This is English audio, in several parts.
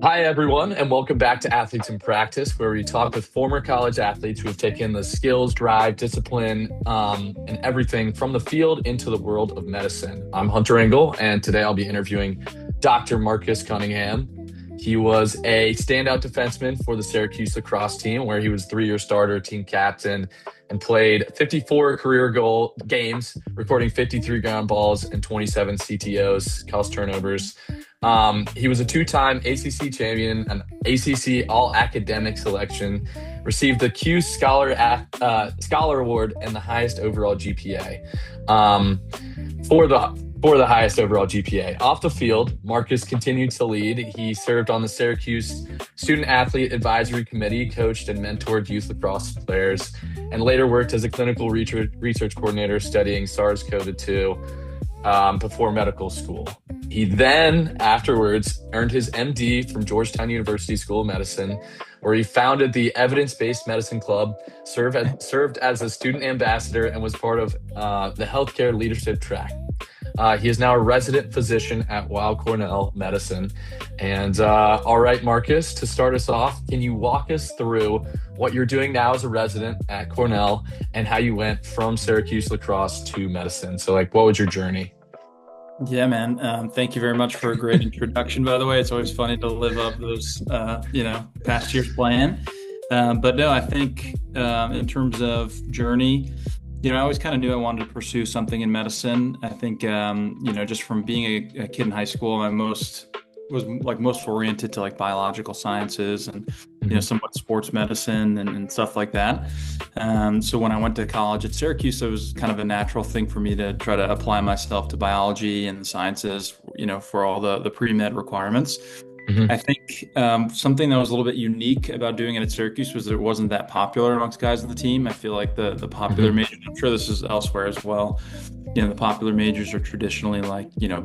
Hi, everyone, and welcome back to Athletes in Practice, where we talk with former college athletes who have taken the skills, drive, discipline, and everything from the field into the world of medicine. I'm Hunter Engel, and today I'll be interviewing Dr. Marcus Cunningham. He was a standout defenseman for the Syracuse Lacrosse team, where he was 3-year starter, team captain, and played 54 career goal games, recording 53 ground balls and 27 CTOs, caused turnovers. He was a two-time ACC champion, an ACC All-Academic Selection, received the Q Scholar Award, and the highest overall GPA. For the highest overall GPA. Off the field, Marcus continued to lead. He served on the Syracuse Student Athlete Advisory Committee, coached and mentored youth lacrosse players, and later worked as a clinical research coordinator studying SARS-CoV-2 before medical school. He then, afterwards, earned his MD from Georgetown University School of Medicine, where he founded the Evidence-Based Medicine Club, served as a student ambassador, and was part of the healthcare leadership track. He is now a resident physician at Weill Cornell Medicine. And all right, Marcus, to start us off, can you walk us through what you're doing now as a resident at Cornell and how you went from Syracuse Lacrosse to medicine? So, what was your journey? Yeah, man. Thank you very much for a great introduction, by the way. It's always funny to live up those, past year's plan. But no, I think in terms of journey, I always kind of knew I wanted to pursue something in medicine. I think, just from being a kid in high school, I was most oriented to biological sciences and somewhat sports medicine and stuff like that. So when I went to college at Syracuse, it was kind of a natural thing for me to try to apply myself to biology and the sciences, for all the pre-med requirements. I think something that was a little bit unique about doing it at Syracuse was that it wasn't that popular amongst guys on the team. I feel like the popular majors, I'm sure this is elsewhere as well, the popular majors are traditionally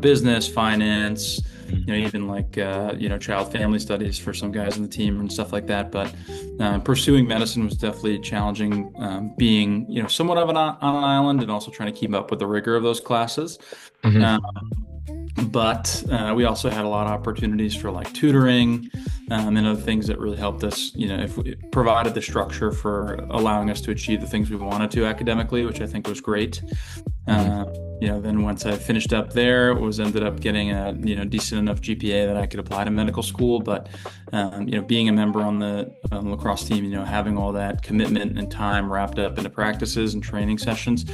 business, finance, even child family studies for some guys on the team and stuff like that. But pursuing medicine was definitely challenging, being, somewhat of on an island and also trying to keep up with the rigor of those classes. But we also had a lot of opportunities for tutoring and other things that really helped us, if we provided the structure for allowing us to achieve the things we wanted to academically, which I think was great. Then once I finished up there, ended up getting a decent enough GPA that I could apply to medical school. But being a member on the lacrosse team, having all that commitment and time wrapped up into practices and training sessions,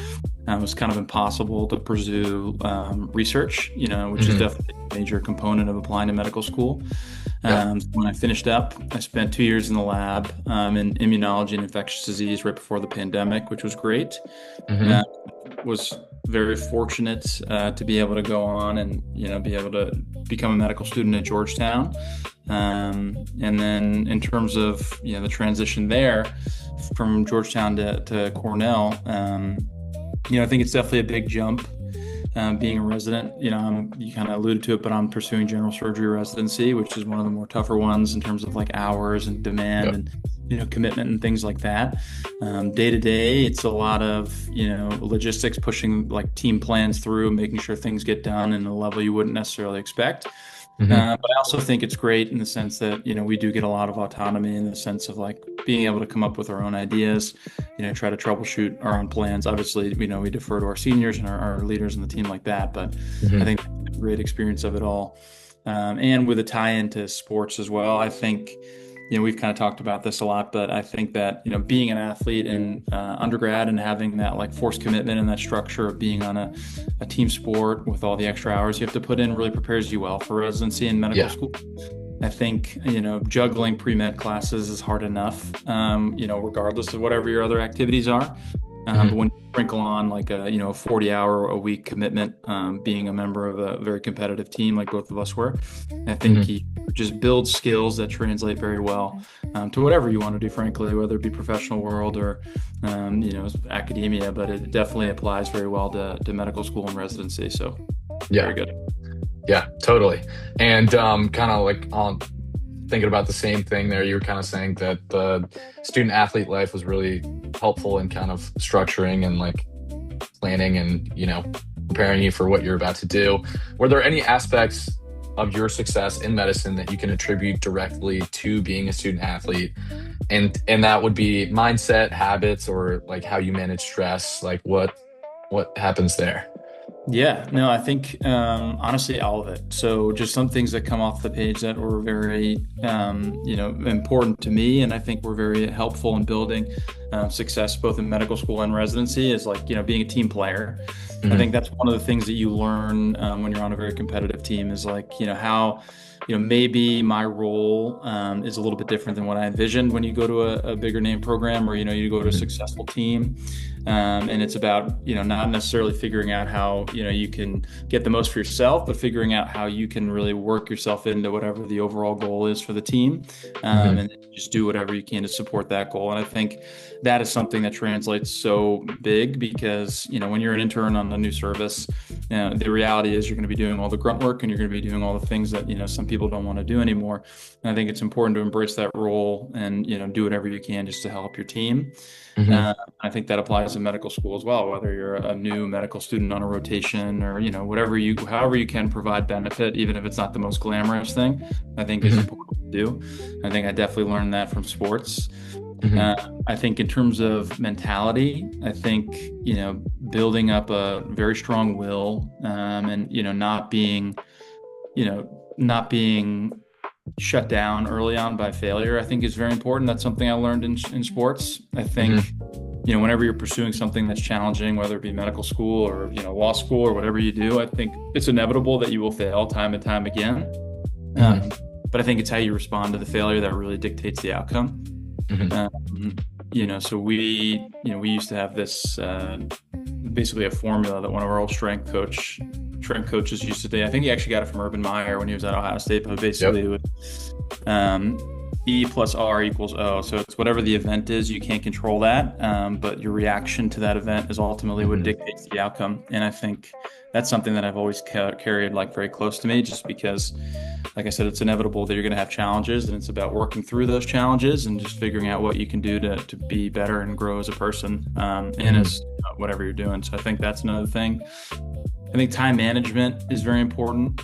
it was kind of impossible to pursue research, which is definitely a major component of applying to medical school. When I finished up, I spent 2 years in the lab in immunology and infectious disease right before the pandemic, which was great. Was very fortunate to be able to go on and be able to become a medical student at Georgetown. And then in terms of the transition there from Georgetown to Cornell, I think it's definitely a big jump. Being a resident, you kind of alluded to it, but I'm pursuing general surgery residency, which is one of the more tougher ones in terms of hours and demand and commitment and things like that. Day to day, it's a lot of logistics, pushing team plans through, making sure things get done in a level you wouldn't necessarily expect. But I also think it's great in the sense that, we do get a lot of autonomy in the sense of being able to come up with our own ideas, try to troubleshoot our own plans. Obviously, we defer to our seniors and our leaders in the team like that, but I think a great experience of it all. And with a tie into sports as well, I think, we've kind of talked about this a lot, but I think that, being an athlete in undergrad and having that forced commitment and that structure of being on a team sport with all the extra hours you have to put in really prepares you well for residency and medical school. I think, juggling pre-med classes is hard enough, regardless of whatever your other activities are. But when you sprinkle on a 40-hour-a-week commitment, being a member of a very competitive team like both of us were, I think you just build skills that translate very well to whatever you want to do, frankly, whether it be professional world or, academia, but it definitely applies very well to medical school and residency. So very good. Yeah, totally. And kind of on thinking about the same thing there, you were kind of saying that the student athlete life was really helpful in kind of structuring and planning and preparing you for what you're about to do. Were there any aspects of your success in medicine that you can attribute directly to being a student athlete? And that would be mindset, habits, or like how you manage stress. Like what happens there? Yeah, no, I think honestly all of it. So just some things that come off the page that were very important to me, and I think were very helpful in building success both in medical school and residency is like being a team player. I think that's one of the things that you learn when you're on a very competitive team is like how maybe my role is a little bit different than what I envisioned when you go to a bigger name program or you go to a successful team. And it's about, not necessarily figuring out how, you can get the most for yourself, but figuring out how you can really work yourself into whatever the overall goal is for the team. And just do whatever you can to support that goal. And I think that is something that translates so big because, when you're an intern on a new service, the reality is you're going to be doing all the grunt work and you're going to be doing all the things that, some people don't want to do anymore. And I think it's important to embrace that role and, do whatever you can just to help your team. I think that applies in medical school as well, whether you're a new medical student on a rotation or, however you can provide benefit, even if it's not the most glamorous thing, I think is important to do. I think I definitely learned that from sports. I think in terms of mentality, I think, building up a very strong will, and, not being shut down early on by failure, I think is very important. That's something I learned in sports. I think, whenever you're pursuing something that's challenging, whether it be medical school or, law school or whatever you do, I think it's inevitable that you will fail time and time again. But I think it's how you respond to the failure that really dictates the outcome. So we used to have this, basically a formula that one of our old strength coaches used to do. I think he actually got it from Urban Meyer when he was at Ohio State, but basically it was E plus R equals O. So it's whatever the event is, you can't control that, but your reaction to that event is ultimately what dictates the outcome. And I think that's something that I've always carried like very close to me, just because, like I said, it's inevitable that you're going to have challenges, and it's about working through those challenges and just figuring out what you can do to be better and grow as a person, and as whatever you're doing. So I think that's another thing. I think time management is very important.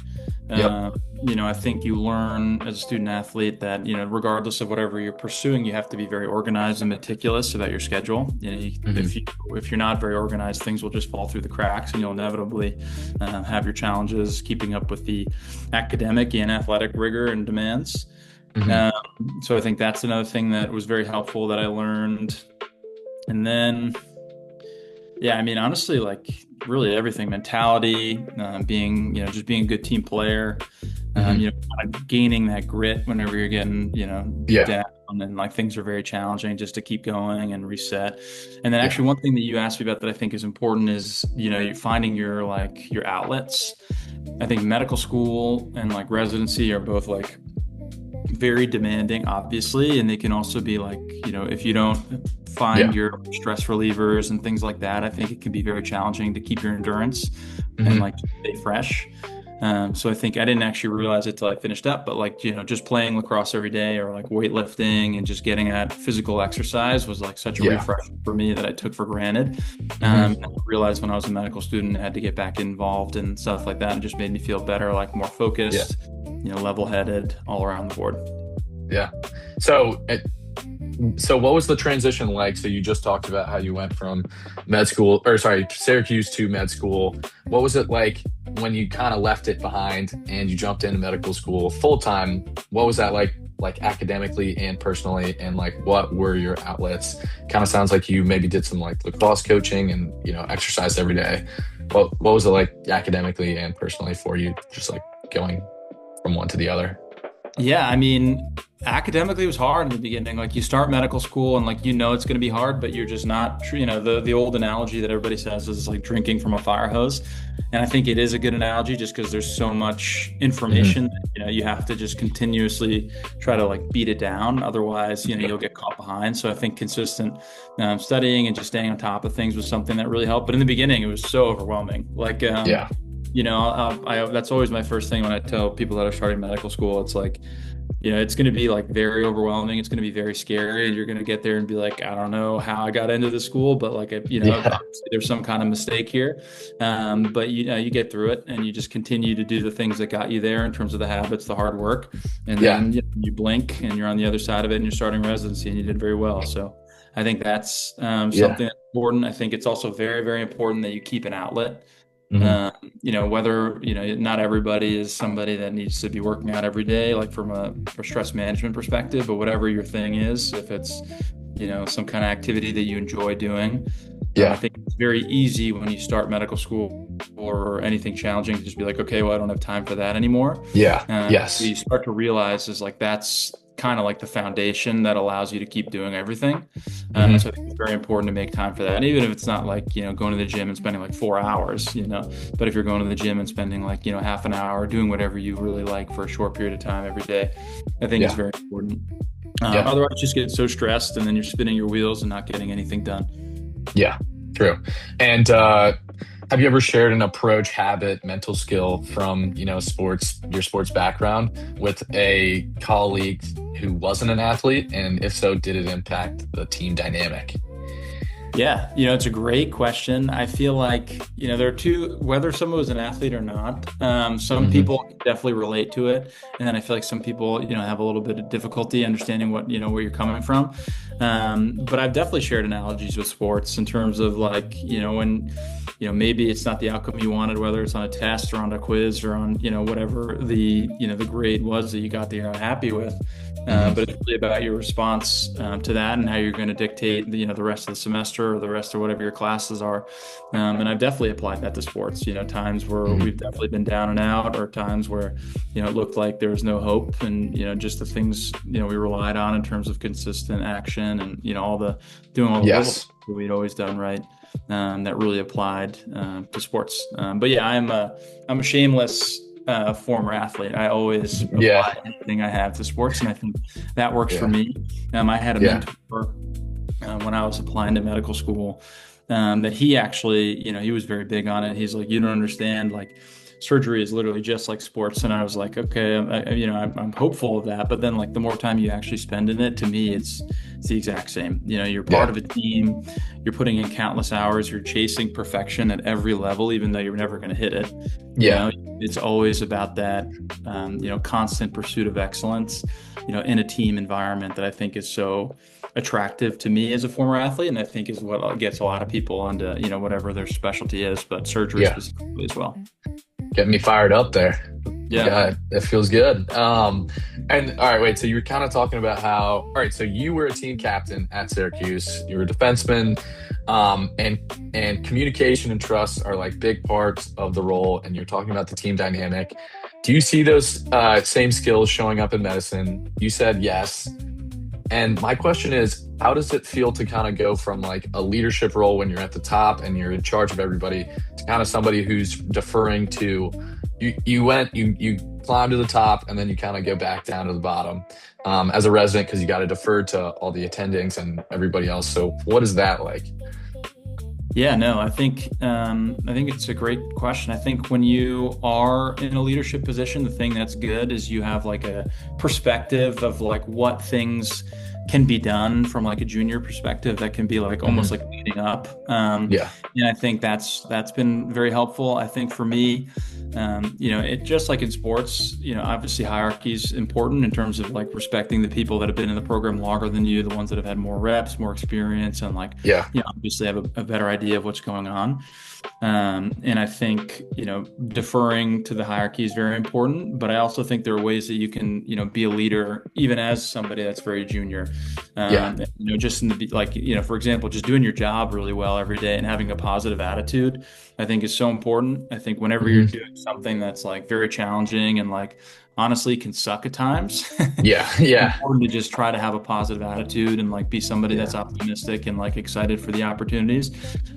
I think you learn as a student athlete that, regardless of whatever you're pursuing, you have to be very organized and meticulous about your schedule. If you're not very organized, things will just fall through the cracks, and you'll inevitably have your challenges keeping up with the academic and athletic rigor and demands. So I think that's another thing that was very helpful that I learned. And then, honestly, like really everything, mentality, just being a good team player, kind of gaining that grit whenever you're getting, down and like things are very challenging, just to keep going and reset. And then actually one thing that you asked me about that I think is important is, you're finding your outlets. I think medical school and like residency are both like very demanding, obviously, and they can also be like, if you don't find your stress relievers and things like that, I think it can be very challenging to keep your endurance and like stay fresh. So I think I didn't actually realize it till I finished up, but like, just playing lacrosse every day or like weightlifting and just getting at physical exercise was like such a refresh for me that I took for granted. I realized when I was a medical student, I had to get back involved and stuff like that, and just made me feel better, like more focused, level-headed all around the board. Yeah. So what was the transition like? So you just talked about how you went from Syracuse to med school. What was it like when you kind of left it behind and you jumped into medical school full time? What was that like academically and personally? And like, what were your outlets? Kind of sounds like you maybe did some like lacrosse coaching and, exercised every day. What was it like academically and personally for you, just like going from one to the other? Yeah, academically it was hard in the beginning. Like you start medical school and like, it's going to be hard, but you're just not, the old analogy that everybody says is like drinking from a fire hose. And I think it is a good analogy just because there's so much information, you have to just continuously try to like beat it down. Otherwise, you'll get caught behind. So I think consistent studying and just staying on top of things was something that really helped. But in the beginning, it was so overwhelming. Like, That's always my first thing when I tell people that are starting medical school. It's like, it's going to be like very overwhelming. It's going to be very scary. And you're going to get there and be like, I don't know how I got into the school, but like, Yeah. obviously there's some kind of mistake here. But you get through it and you just continue to do the things that got you there in terms of the habits, the hard work. And Yeah. then you blink and you're on the other side of it and you're starting residency and you did very well. So I think that's Yeah. something that's important. I think it's also very, very important that you keep an outlet. Hmm. Whether, not everybody is somebody that needs to be working out every day, like from a stress management perspective, but whatever your thing is, if it's, some kind of activity that you enjoy doing, I Yeah. think it's very easy when you start medical school or anything challenging to just be like, okay, well, I don't have time for that anymore. Yeah. So Yes. you start to realize is like that's kind of like the foundation that allows you to keep doing everything. So I Hmm. think it's very important to make time for that, even if it's not like going to the gym and spending like 4 hours. But if you're going to the gym and spending like half an hour doing whatever you really like for a short period of time every day, I think it's Yeah. very important. Yeah. Otherwise, you just get so stressed and then you're spinning your wheels and not getting anything done. Yeah. True. And have you ever shared an approach, habit, mental skill from, sports, your sports background with a colleague who wasn't an athlete? And if so, did it impact the team dynamic? Yeah, it's a great question. I feel like, there are two, whether someone was an athlete or not, some Hmm. people definitely relate to it. And then I feel like some people, have a little bit of difficulty understanding where you're coming from. But I've definitely shared analogies with sports in terms of like, when, maybe it's not the outcome you wanted, whether it's on a test or on a quiz or on, whatever the grade was that you got that you're not happy with. Hmm. But it's really about your response to that and how you're going to dictate the rest of the semester or the rest of whatever your classes are. And I've definitely applied that to sports. Times where Hmm. we've definitely been down and out, or times where it looked like there was no hope, and just the things we relied on in terms of consistent action and doing all the little things Yes. that we'd always done right. That really applied to sports. But yeah, I'm a shameless former athlete. I always Yeah. apply anything I have to sports, and I think that works for Yeah. me. I had a Yeah. mentor when I was applying to medical school, that he actually, he was very big on it. He's like, you don't understand, like surgery is literally just like sports. And I was like, okay, I'm hopeful of that. But then like the more time you actually spend in it, to me, it's the exact same. You're part Yeah. of a team, you're putting in countless hours, you're chasing perfection at every level, even though you're never going to hit it. Yeah. It's always about that, constant pursuit of excellence, in a team environment that I think is so attractive to me as a former athlete, and I think is what gets a lot of people onto whatever their specialty is, but surgery Yeah. specifically as well. Get me fired up there. Yeah. Yeah, it feels good. And all right, wait. So you were kind of talking about how, all right, so you were a team captain at Syracuse. You were a defenseman, and communication and trust are like big parts of the role. And you're talking about the team dynamic. Do you see those same skills showing up in medicine? You said yes. And my question is, how does it feel to kind of go from like a leadership role when you're at the top and you're in charge of everybody to kind of somebody who's deferring to you climb to the top and then you kind of go back down to the bottom as a resident because you got to defer to all the attendings and everybody else. So what is that like? Yeah, no, I think it's a great question. I think when you are in a leadership position, the thing that's good is you have like a perspective of like what things can be done from like a junior perspective that can be like almost Hmm. like leading up. Yeah. And I think that's been very helpful. I think for me, it just like in sports, obviously hierarchy is important in terms of like respecting the people that have been in the program longer than you, the ones that have had more reps, more experience, and like, Yeah. obviously have a better idea of what's going on. And I think, deferring to the hierarchy is very important, but I also think there are ways that you can, be a leader even as somebody that's very junior. Yeah. Just in the, like, for example, just doing your job really well every day and having a positive attitude, I think is so important. I think whenever you're Hmm. doing something that's like very challenging and like honestly can suck at times, Yeah. it's Yeah. important to just try to have a positive attitude and like be somebody that's Yeah. optimistic and like excited for the opportunities.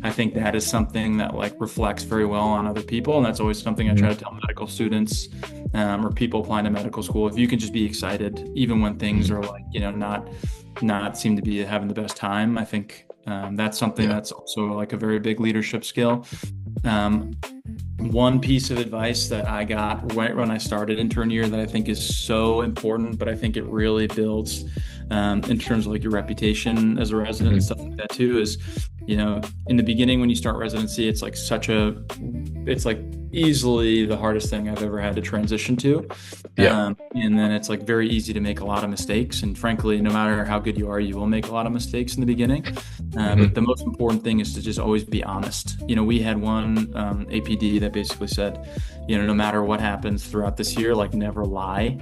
I think that is something that like reflects very well on other people, and that's always something I try to Hmm. tell medical students, or people applying to medical school. If you can just be excited even when things Hmm. are like not seem to be having the best time, I think that's something Yeah. that's also like a very big leadership skill. Um, one piece of advice that I got right when I started intern year that I think is so important, but I think it really builds in terms of like your reputation as a resident and Hmm. stuff like that too is, in the beginning when you start residency, it's like it's like easily the hardest thing I've ever had to transition to. Yeah. And then it's like very easy to make a lot of mistakes. And frankly, no matter how good you are, you will make a lot of mistakes in the beginning. But Hmm. the most important thing is to just always be honest. We had one APD that basically said, no matter what happens throughout this year, like never lie.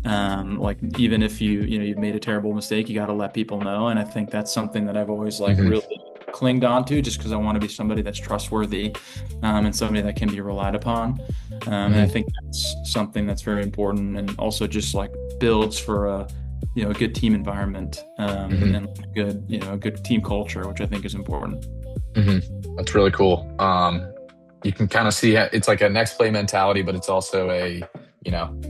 Like even if you've made a terrible mistake, you got to let people know. And I think that's something that I've always like Hmm. really clinged on to just because I want to be somebody that's trustworthy and somebody that can be relied upon. And I Hmm. think that's something that's very important and also just like builds for a good team environment Hmm. and a good team culture, which I think is important. Hmm. That's really cool. You can kind of see it's like a next play mentality, but it's also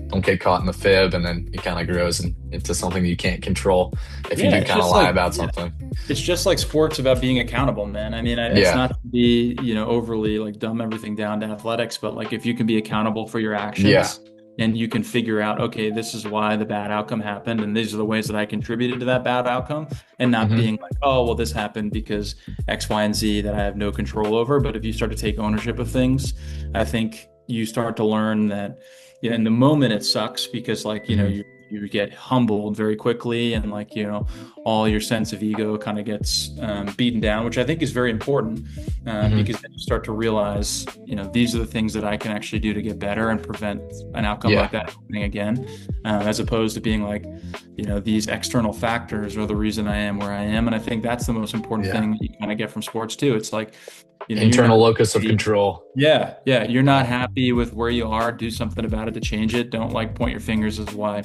don't get caught in the fib, and then it kind of grows into something that you can't control if you Yeah, do it's kind of just lie like about yeah, something. it's just like sports about being accountable, man. I mean, it's Yeah. not to be, overly like dumb everything down to athletics, but like if you can be accountable for your Yeah. actions and you can figure out, okay, this is why the bad outcome happened, and these are the ways that I contributed to that bad outcome, and not Hmm. being like, oh, well, this happened because X, Y, and Z that I have no control over. But if you start to take ownership of things, I think you start to learn that, yeah, in the moment it sucks because like, Hmm. you get humbled very quickly and like, all your sense of ego kind of gets beaten down, which I think is very important Hmm. because then you start to realize, these are the things that I can actually do to get better and prevent an outcome Yeah. like that happening again, as opposed to being like, these external factors are the reason I am where I am. And I think that's the most important Yeah. thing that you kind of get from sports too. It's like, you're not Internal locus of happy. control. Yeah, yeah. You're not Yeah. happy with where you are. Do something about it to change it. Don't like point your fingers as why,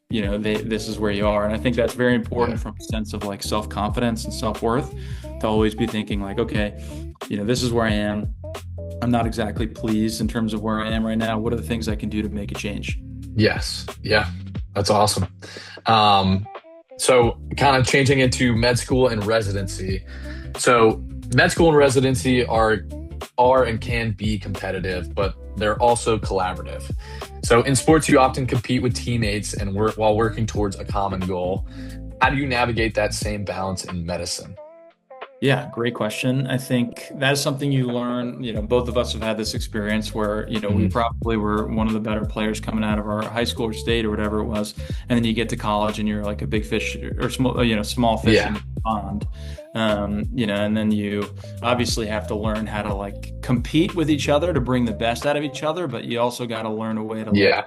this is where you are. And I think that's very Yeah. important from a sense of like self-confidence and self-worth to always be thinking like, okay, this is where I am. I'm not exactly pleased in terms of where I am right now. What are the things I can do to make a change? Yes. Yeah. That's awesome. Um, so kind of changing into med school and residency. So med school and residency are and can be competitive, but they're also collaborative. So in sports, you often compete with teammates and work while working towards a common goal. How do you navigate that same balance in medicine? Yeah, great question. I think that is something you learn. Both of us have had this experience where, we Hmm. probably were one of the better players coming out of our high school or state or whatever it was. And then you get to college and you're like a big fish or small fish in Yeah. the pond. And then you obviously have to learn how to like compete with each other to bring the best out of each other, but you also got to learn a way to like Yeah.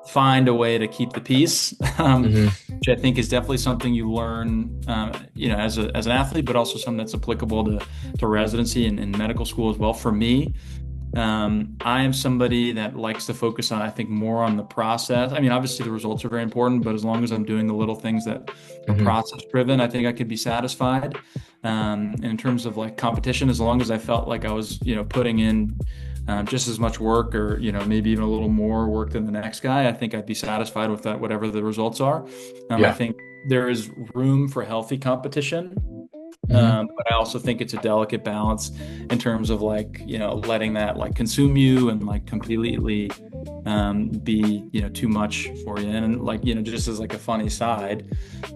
find a way to keep the peace. Hmm. Which I think is definitely something you learn, as an athlete, but also something that's applicable to residency and medical school as well. For me, I am somebody that likes to focus on, I think, more on the process. I mean, obviously the results are very important, but as long as I'm doing the little things that are Hmm. process driven, I think I could be satisfied. And in terms of like competition, as long as I felt like I was, putting in just as much work or, maybe even a little more work than the next guy, I think I'd be satisfied with that, whatever the results are. I Yeah. think there is room for healthy competition. Hmm. But I also think it's a delicate balance in terms of like, letting that like consume you and like completely be, too much for you. And like, just as like a funny side,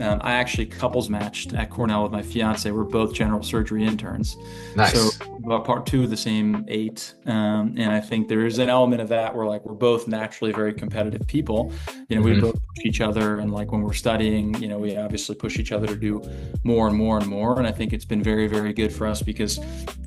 I actually couples matched at Cornell with my fiance. We're both general surgery interns. So Nice. about part two of the same eight. And I think there is an element of that where like we're both naturally very competitive people. We Hmm. both push each other. And like when we're studying, we obviously push each other to do more and more and more. And I think it's been very, very good for us because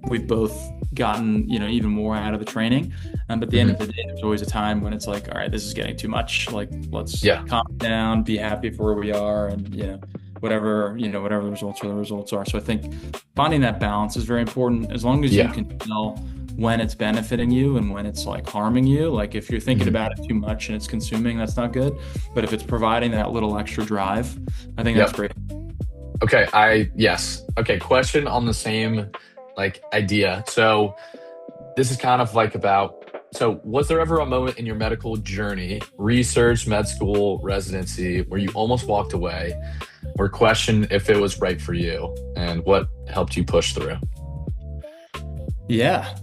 we've both gotten, even more out of the training. But at the end Hmm. of the day, there's always a time when it's like, all right, this is getting too much. Like, let's Yeah. calm down, be happy for where we are, and whatever the results are. So I think finding that balance is very important. As long as you Yeah. can tell when it's benefiting you and when it's like harming you. Like if you're thinking Hmm. about it too much and it's consuming, that's not good. But if it's providing that little extra drive, I think that's Yep. great. Okay. Yes. Okay. Question on the same like idea. So this is kind of like so was there ever a moment in your medical journey, research, med school, residency, where you almost walked away or questioned if it was right for you and what helped you push through? Yeah.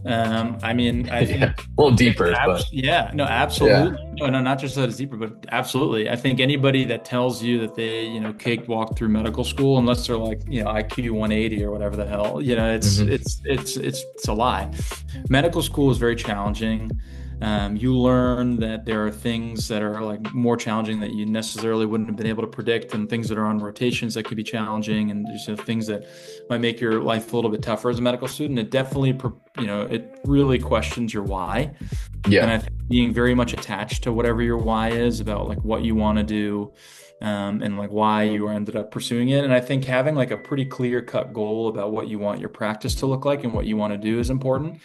I mean, I Yeah, think, a little deeper, but yeah, no, yeah. absolutely. No, not just that it's deeper, but absolutely. I think anybody that tells you that they, cakewalk through medical school, unless they're like, IQ 180 or whatever the hell, Hmm. it's a lie. Medical school is very challenging. You learn that there are things that are like more challenging that you necessarily wouldn't have been able to predict, and things that are on rotations that could be challenging, and just things that might make your life a little bit tougher as a medical student. It definitely, it really questions your why. And Yeah. I think being very much attached to whatever your why is about like what you want to do, and like why you ended up pursuing it. And I think having like a pretty clear cut goal about what you want your practice to look like and what you want to do is important.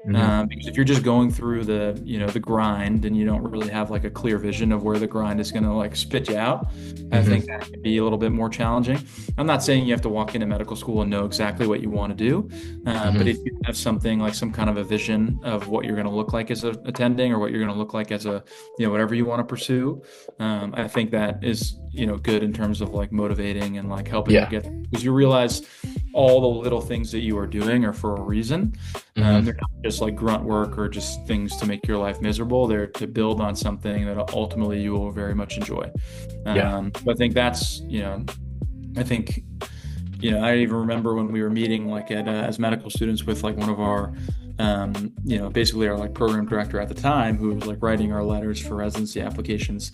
Hmm. Because if you're just going through the grind and you don't really have like a clear vision of where the grind is going to like spit you out, I think Hmm. that can be a little bit more challenging. I'm not saying you have to walk into medical school and know exactly what you want to do, but if Hmm. you have something like some kind of a vision of what you're going to look like as a attending, or what you're going to look like as a, whatever you want to pursue, I think that is, good in terms of like motivating and like helping you Yeah. get, because you realize all the little things that you are doing are for a reason. They're Hmm. not just like grunt work or just things to make your life miserable. They're to build on something that ultimately you will very much enjoy. Yeah. But I think that's, I think, I even remember when we were meeting like as medical students with like one of our, basically our like program director at the time, who was like writing our letters for residency applications.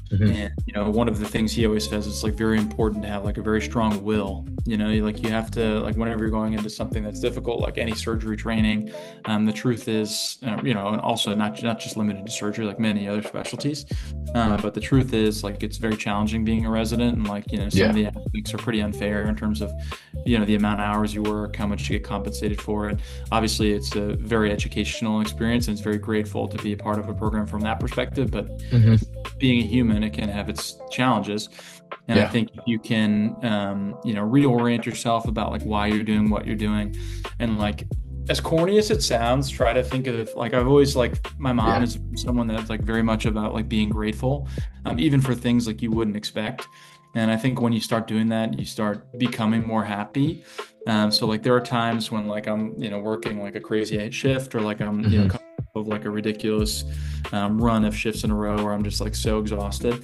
Hmm. And, one of the things he always says is like very important to have like a very strong will. You have to, like, whenever you're going into something that's difficult, like any surgery training, the truth is, and also not just limited to surgery, like many other specialties. But the truth is, like, it's very challenging being a resident, and like, some of Yeah. the aspects are pretty unfair in terms of, the amount of hours you work, how much you get compensated for it. Obviously, it's a very educational experience, and it's very grateful to be a part of a program from that perspective. But Hmm. being a human, it can have its challenges. And I Yeah. think if you can, reorient yourself about like why you're doing what you're doing, and like, as corny as it sounds, try to think of, like, I've always, like, my mom Yeah. is someone that's like very much about like being grateful, even for things like you wouldn't expect. And I think when you start doing that, you start becoming more happy. So like there are times when like I'm, working like a crazy shift, or like I'm, Hmm. coming off of like a ridiculous run of shifts in a row where I'm just like so exhausted.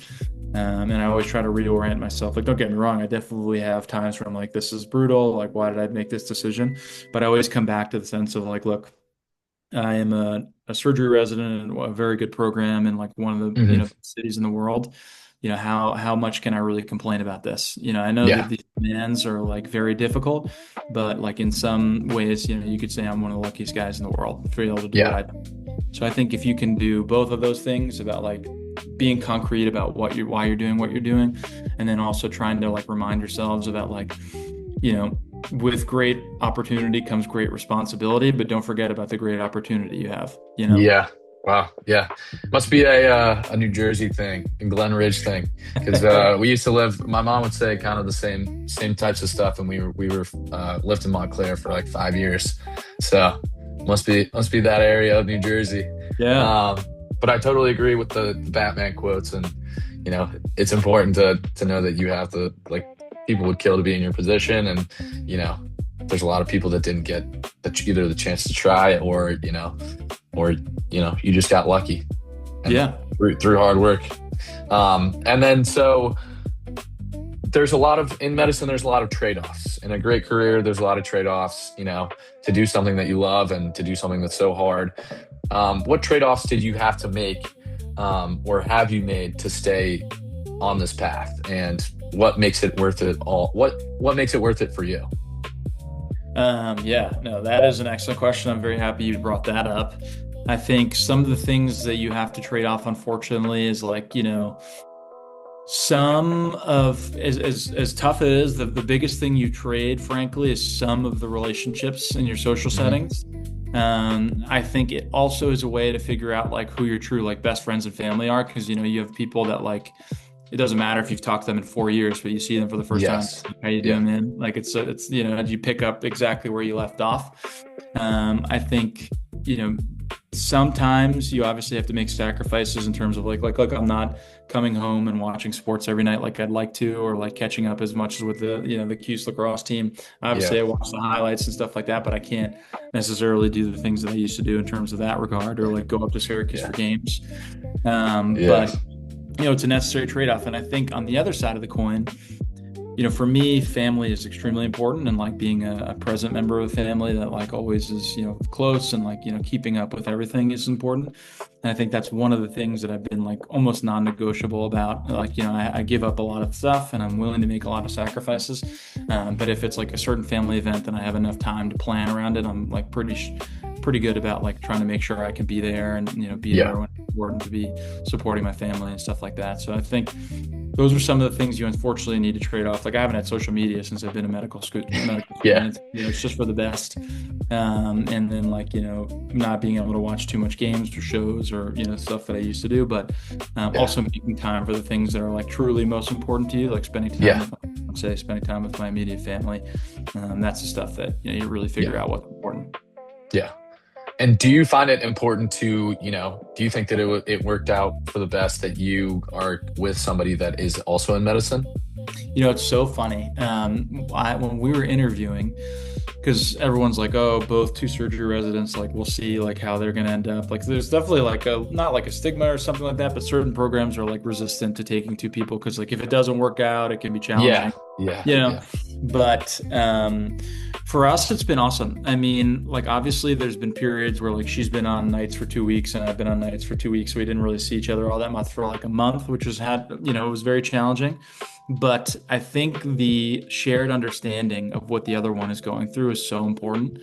And I always try to reorient myself. Like, don't get me wrong, I definitely have times where I'm like, this is brutal. Like, why did I make this decision? But I always come back to the sense of like, look, I am a surgery resident in a very good program in like one of the, Hmm. cities in the world. How much can I really complain about this? I know that Yeah. these demands are like very difficult, but like in some ways, you could say I'm one of the luckiest guys in the world for being able to do what Yeah. I do. So I think if you can do both of those things, about like being concrete about why you're doing what you're doing, and then also trying to like remind yourselves about like, you know, with great opportunity comes great responsibility, but don't forget about the great opportunity you have. Yeah. Wow. Yeah. Must be a New Jersey thing, a Glen Ridge thing, because we used to live. My mom would say kind of the same types of stuff, and we were lived in Montclair for like 5 years, so must be that area of New Jersey. Yeah. Um, but I totally agree with the Batman quotes, and it's important to know that you have to, like, people would kill to be in your position, and you know there's a lot of people that didn't get either the chance to try, or you just got lucky and Yeah. through hard work. And then so there's a lot of in medicine, there's a lot of trade-offs. In a great career, there's a lot of trade-offs, to do something that you love and to do something that's so hard. What trade-offs did you have to make, or have you made to stay on this path? And what makes it worth it all? What makes it worth it for you? Yeah, no, that is an excellent question. I'm very happy you brought that up. I think some of the things that you have to trade off, unfortunately, is like, some of as tough it is, the biggest thing you trade, frankly, is some of the relationships in your social Hmm. settings. I think it also is a way to figure out like who your true like best friends and family are, because you have people that like, it doesn't matter if you've talked to them in 4 years, but you see them for the first time. Yes. How you Yeah. doing, man? Like it's you pick up exactly where you left off. I think you know sometimes you obviously have to make sacrifices in terms of like I'm not coming home and watching sports every night like I'd like to, or like catching up as much as with the Cuse Lacrosse team. Yeah. Obviously, I watch the highlights and stuff like that, but I can't necessarily do the things that I used to do in terms of that regard, or like go up to Syracuse Yeah. for games. Yeah. But it's a necessary trade-off. And I think on the other side of the coin, for me, family is extremely important, and like being a present member of the family that like always is, close, and like, keeping up with everything is important. And I think that's one of the things that I've been like almost non-negotiable about. Like, I give up a lot of stuff and I'm willing to make a lot of sacrifices. But if it's like a certain family event and I have enough time to plan around it, I'm like pretty good about like trying to make sure I can be there, and be there when it's important to be supporting my family and stuff like that. So I think those are some of the things you unfortunately need to trade off. Like I haven't had social media since I've been a medical student. Yeah. It's just for the best. And then like, not being able to watch too much games or shows or, stuff that I used to do, but also making time for the things that are like truly most important to you, like spending time spending time with my immediate family. That's the stuff that, you really figure out what's important. Yeah. And do you find it important to, do you think that it worked out for the best that you are with somebody that is also in medicine? It's so funny. When we were interviewing, because everyone's like, oh, both 2 surgery residents, like we'll see like how they're going to end up. Like there's definitely like not like a stigma or something like that, but certain programs are like resistant to taking 2 people because like if it doesn't work out, it can be challenging. But for us, it's been awesome. I mean, like obviously there's been periods where like she's been on nights for 2 weeks and I've been on nights for 2 weeks. So we didn't really see each other all that much for like a month, which it was very challenging. But I think the shared understanding of what the other one is going through is so important.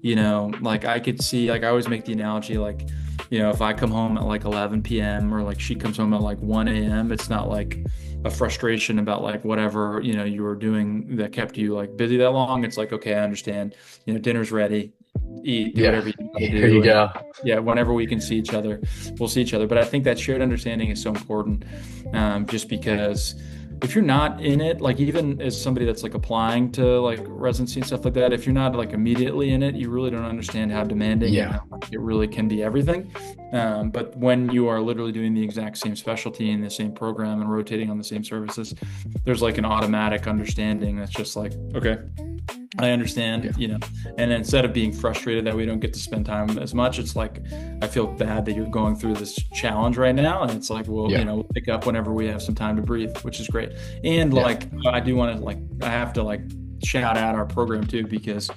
Like I could see, like I always make the analogy, like, if I come home at like 11 p.m. or like she comes home at like 1 a.m., it's not like a frustration about like whatever, you were doing that kept you like busy that long. It's like, okay, I understand, dinner's ready, eat, do whatever you want to do. Here you go. Yeah, whenever we can see each other, we'll see each other. But I think that shared understanding is so important, just because if you're not in it, like even as somebody that's like applying to like residency and stuff like that, if you're not like immediately in it, you really don't understand how demanding and how it really can be everything. But when you are literally doing the exact same specialty in the same program and rotating on the same services, there's like an automatic understanding that's just like, okay, I understand, and instead of being frustrated that we don't get to spend time as much, it's like, I feel bad that you're going through this challenge right now. And it's like, well, we'll pick up whenever we have some time to breathe, which is great. And like, I do want to like, I have to like shout out our program too, because,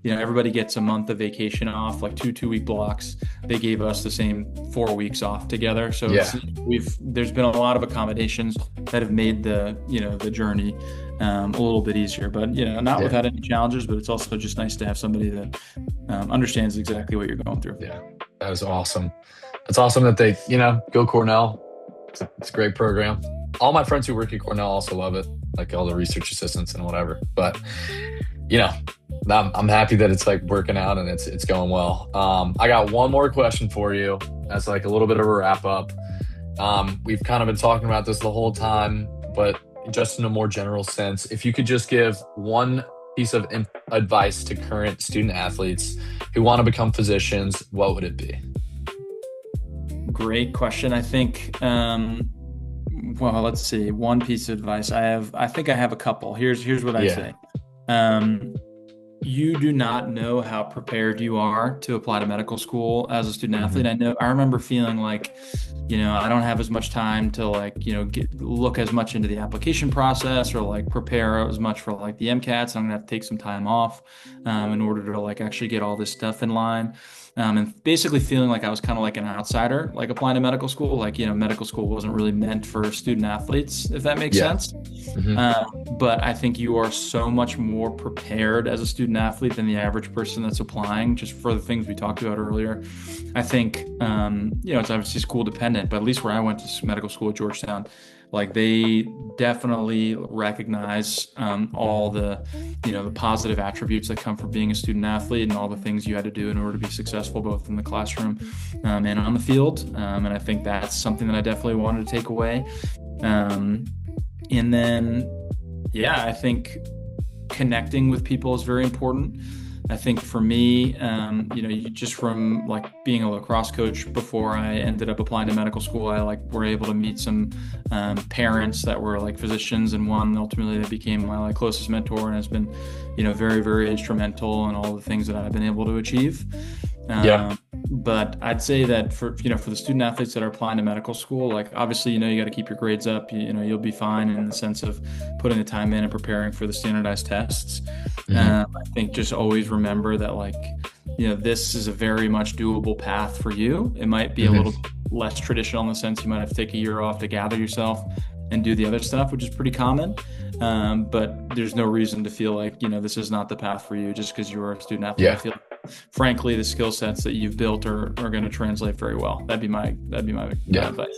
everybody gets a month of vacation off, like 2 week blocks. They gave us the same 4 weeks off together. So there's been a lot of accommodations that have made the journey a little bit easier, but not without any challenges. But it's also just nice to have somebody that understands exactly what you're going through. Yeah, that was awesome. It's awesome that they go Cornell. It's a great program. All my friends who work at Cornell also love it, like all the research assistants and whatever. But I'm happy that it's like working out and it's going well. I got one more question for you as like a little bit of a wrap up. We've kind of been talking about this the whole time, but just in a more general sense, if you could just give one piece of advice to current student athletes who want to become physicians, what would it be? Great question. I think, well, let's see. One piece of advice I think I have a couple. Here's what I say. You do not know how prepared you are to apply to medical school as a student athlete. I remember feeling like, I don't have as much time to like, look as much into the application process or like prepare as much for like the MCATs. I'm gonna have to take some time off in order to like actually get all this stuff in line. And basically feeling like I was kind of like an outsider, like applying to medical school, like, medical school wasn't really meant for student athletes, if that makes sense. But I think you are so much more prepared as a student athlete than the average person that's applying, just for the things we talked about earlier. I think, it's obviously school dependent, but at least where I went to medical school at Georgetown, like they definitely recognize all the, the positive attributes that come from being a student athlete and all the things you had to do in order to be successful, both in the classroom and on the field. And I think that's something that I definitely wanted to take away. And then, I think connecting with people is very important. I think for me, just from like being a lacrosse coach before I ended up applying to medical school, I like were able to meet some parents that were like physicians, and one ultimately that became my like closest mentor and has been, very, very instrumental in all the things that I've been able to achieve. Yeah. But I'd say that for the student athletes that are applying to medical school, like obviously, you got to keep your grades up, you'll be fine in the sense of putting the time in and preparing for the standardized tests. Mhm. I think just always remember that like, this is a very much doable path for you. It might be a Mhm. little less traditional in the sense you might have to take a year off to gather yourself and do the other stuff, which is pretty common. But there's no reason to feel like, this is not the path for you just because you are a student athlete. I Yeah. feel frankly, the skill sets that you've built are going to translate very well. That'd be my Yeah. advice.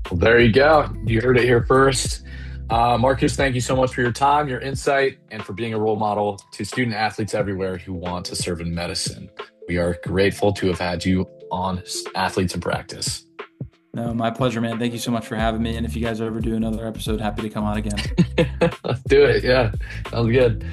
Well, there you go. You heard it here first. Marcus, thank you so much for your time, your insight, and for being a role model to student athletes everywhere who want to serve in medicine. We are grateful to have had you on Athletes in Practice. No, my pleasure, man. Thank you so much for having me. And if you guys ever do another episode, happy to come on again. Let's do it. Yeah, sounds good.